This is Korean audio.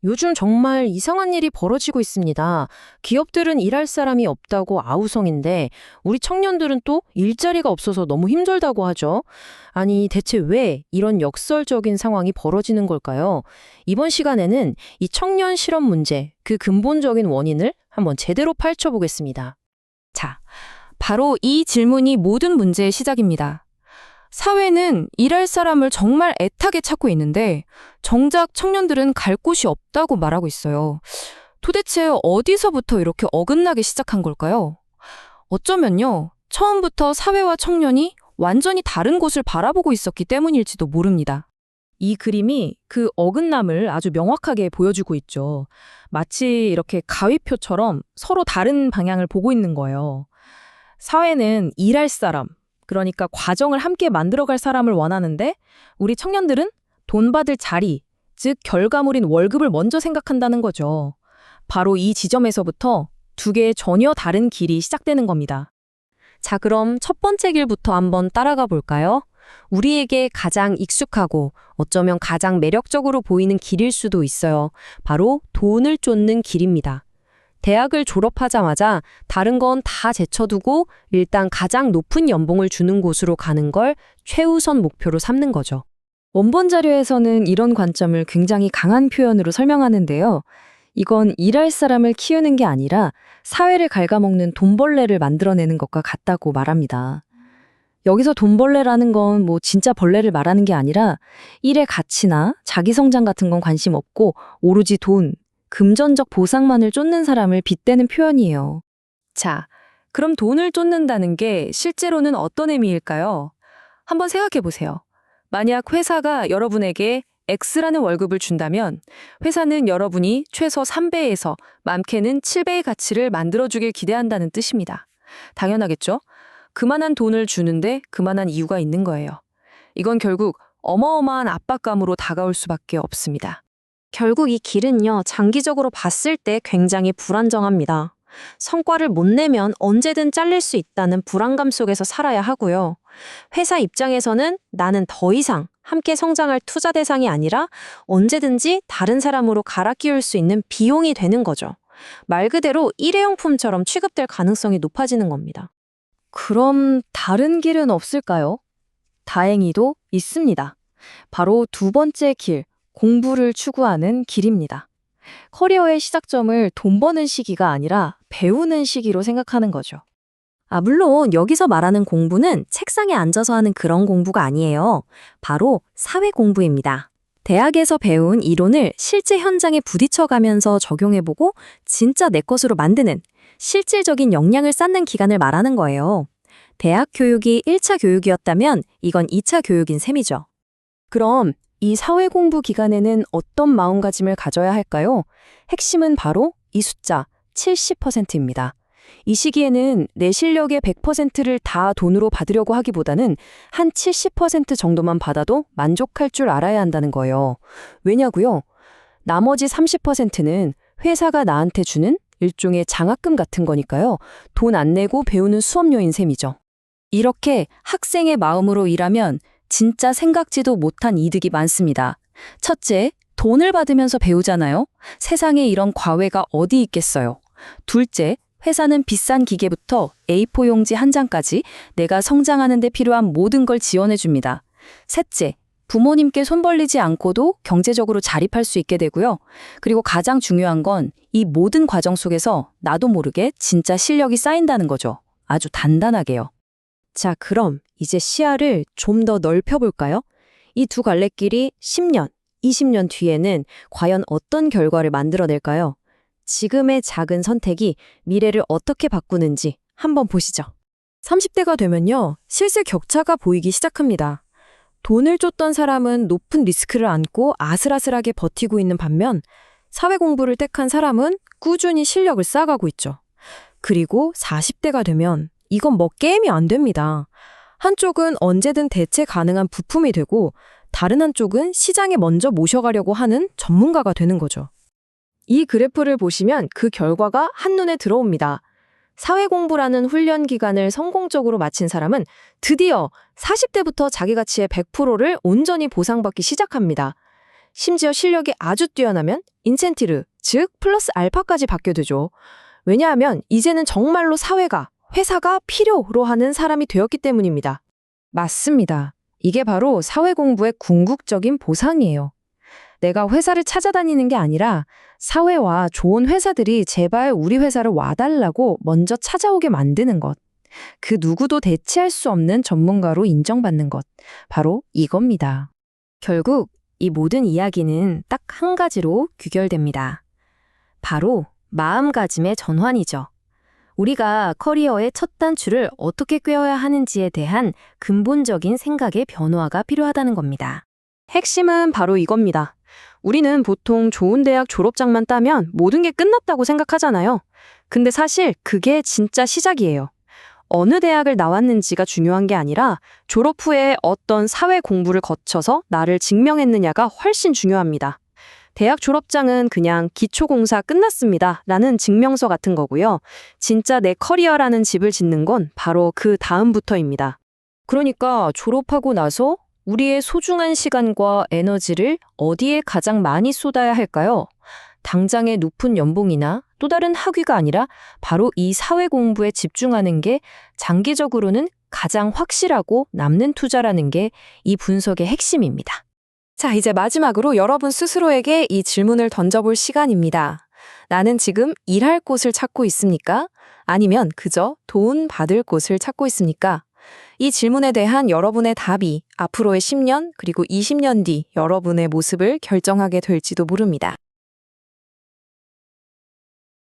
요즘 정말 이상한 일이 벌어지고 있습니다. 기업들은 일할 사람이 없다고 아우성인데 우리 청년들은 또 일자리가 없어서 너무 힘들다고 하죠. 아니, 대체 왜 이런 역설적인 상황이 벌어지는 걸까요? 이번 시간에는 이 청년 실업 문제, 그 근본적인 원인을 한번 제대로 파헤쳐보겠습니다. 자, 바로 이 질문이 모든 문제의 시작입니다. 사회는 일할 사람을 정말 애타게 찾고 있는데 정작 청년들은 갈 곳이 없다고 말하고 있어요. 도대체 어디서부터 이렇게 어긋나게 시작한 걸까요? 어쩌면요, 처음부터 사회와 청년이 완전히 다른 곳을 바라보고 있었기 때문일지도 모릅니다. 이 그림이 그 어긋남을 아주 명확하게 보여주고 있죠. 마치 이렇게 가위표처럼 서로 다른 방향을 보고 있는 거예요. 사회는 일할 사람, 그러니까 과정을 함께 만들어갈 사람을 원하는데 우리 청년들은 돈 받을 자리, 즉 결과물인 월급을 먼저 생각한다는 거죠. 바로 이 지점에서부터 두 개의 전혀 다른 길이 시작되는 겁니다. 자, 그럼 첫 번째 길부터 한번 따라가 볼까요? 우리에게 가장 익숙하고 어쩌면 가장 매력적으로 보이는 길일 수도 있어요. 바로 돈을 쫓는 길입니다. 대학을 졸업하자마자 다른 건 다 제쳐두고 일단 가장 높은 연봉을 주는 곳으로 가는 걸 최우선 목표로 삼는 거죠. 원본 자료에서는 이런 관점을 굉장히 강한 표현으로 설명하는데요. 이건 일할 사람을 키우는 게 아니라 사회를 갉아먹는 돈벌레를 만들어내는 것과 같다고 말합니다. 여기서 돈벌레라는 건 진짜 벌레를 말하는 게 아니라 일의 가치나 자기 성장 같은 건 관심 없고 오로지 돈, 금전적 보상만을 쫓는 사람을 빗대는 표현이에요. 자, 그럼 돈을 쫓는다는 게 실제로는 어떤 의미일까요? 한번 생각해 보세요. 만약 회사가 여러분에게 X라는 월급을 준다면 회사는 여러분이 최소 3배에서 많게는 7배의 가치를 만들어주길 기대한다는 뜻입니다. 당연하겠죠? 그만한 돈을 주는데 그만한 이유가 있는 거예요. 이건 결국 어마어마한 압박감으로 다가올 수밖에 없습니다. 결국 이 길은요, 장기적으로 봤을 때 굉장히 불안정합니다. 성과를 못 내면 언제든 잘릴 수 있다는 불안감 속에서 살아야 하고요. 회사 입장에서는 나는 더 이상 함께 성장할 투자 대상이 아니라 언제든지 다른 사람으로 갈아 끼울 수 있는 비용이 되는 거죠. 말 그대로 일회용품처럼 취급될 가능성이 높아지는 겁니다. 그럼 다른 길은 없을까요? 다행히도 있습니다. 바로 두 번째 길, 공부를 추구하는 길입니다. 커리어의 시작점을 돈 버는 시기가 아니라 배우는 시기로 생각하는 거죠. 물론 여기서 말하는 공부는 책상에 앉아서 하는 그런 공부가 아니에요. 바로 사회 공부입니다. 대학에서 배운 이론을 실제 현장에 부딪혀가면서 적용해보고 진짜 내 것으로 만드는 실질적인 역량을 쌓는 기간을 말하는 거예요. 대학 교육이 1차 교육이었다면 이건 2차 교육인 셈이죠. 그럼 이 사회 공부 기간에는 어떤 마음가짐을 가져야 할까요? 핵심은 바로 이 숫자 70%입니다. 이 시기에는 내 실력의 100%를 다 돈으로 받으려고 하기보다는 한 70% 정도만 받아도 만족할 줄 알아야 한다는 거예요. 왜냐고요? 나머지 30%는 회사가 나한테 주는 일종의 장학금 같은 거니까요. 돈 안 내고 배우는 수업료인 셈이죠. 이렇게 학생의 마음으로 일하면 진짜 생각지도 못한 이득이 많습니다. 첫째, 돈을 받으면서 배우잖아요. 세상에 이런 과외가 어디 있겠어요. 둘째, 회사는 비싼 기계부터 A4 용지 한 장까지 내가 성장하는 데 필요한 모든 걸 지원해 줍니다. 셋째, 부모님께 손 벌리지 않고도 경제적으로 자립할 수 있게 되고요. 그리고 가장 중요한 건 이 모든 과정 속에서 나도 모르게 진짜 실력이 쌓인다는 거죠. 아주 단단하게요. 자, 그럼 이제 시야를 좀 더 넓혀볼까요? 이 두 갈래길이 10년, 20년 뒤에는 과연 어떤 결과를 만들어낼까요? 지금의 작은 선택이 미래를 어떻게 바꾸는지 한번 보시죠. 30대가 되면요, 실세 격차가 보이기 시작합니다. 돈을 쫓던 사람은 높은 리스크를 안고 아슬아슬하게 버티고 있는 반면 사회 공부를 택한 사람은 꾸준히 실력을 쌓아가고 있죠. 그리고 40대가 되면 이건 게임이 안 됩니다. 한쪽은 언제든 대체 가능한 부품이 되고 다른 한쪽은 시장에 먼저 모셔가려고 하는 전문가가 되는 거죠. 이 그래프를 보시면 그 결과가 한눈에 들어옵니다. 사회 공부라는 훈련 기간을 성공적으로 마친 사람은 드디어 40대부터 자기 가치의 100%를 온전히 보상받기 시작합니다. 심지어 실력이 아주 뛰어나면 인센티브, 즉 플러스 알파까지 받게 되죠. 왜냐하면 이제는 정말로 사회가, 회사가 필요로 하는 사람이 되었기 때문입니다. 맞습니다. 이게 바로 사회 공부의 궁극적인 보상이에요. 내가 회사를 찾아다니는 게 아니라 사회와 좋은 회사들이 제발 우리 회사를 와달라고 먼저 찾아오게 만드는 것. 그 누구도 대체할 수 없는 전문가로 인정받는 것. 바로 이겁니다. 결국 이 모든 이야기는 딱 한 가지로 귀결됩니다. 바로 마음가짐의 전환이죠. 우리가 커리어의 첫 단추를 어떻게 꿰어야 하는지에 대한 근본적인 생각의 변화가 필요하다는 겁니다. 핵심은 바로 이겁니다. 우리는 보통 좋은 대학 졸업장만 따면 모든 게 끝났다고 생각하잖아요. 근데 사실 그게 진짜 시작이에요. 어느 대학을 나왔는지가 중요한 게 아니라 졸업 후에 어떤 사회 공부를 거쳐서 나를 증명했느냐가 훨씬 중요합니다. 대학 졸업장은 그냥 기초공사 끝났습니다 라는 증명서 같은 거고요. 진짜 내 커리어라는 집을 짓는 건 바로 그 다음부터입니다. 그러니까 졸업하고 나서 우리의 소중한 시간과 에너지를 어디에 가장 많이 쏟아야 할까요? 당장의 높은 연봉이나 또 다른 학위가 아니라 바로 이 사회 공부에 집중하는 게 장기적으로는 가장 확실하고 남는 투자라는 게 이 분석의 핵심입니다. 자, 이제 마지막으로 여러분 스스로에게 이 질문을 던져볼 시간입니다. 나는 지금 일할 곳을 찾고 있습니까? 아니면 그저 돈 받을 곳을 찾고 있습니까? 이 질문에 대한 여러분의 답이 앞으로의 10년 그리고 20년 뒤 여러분의 모습을 결정하게 될지도 모릅니다.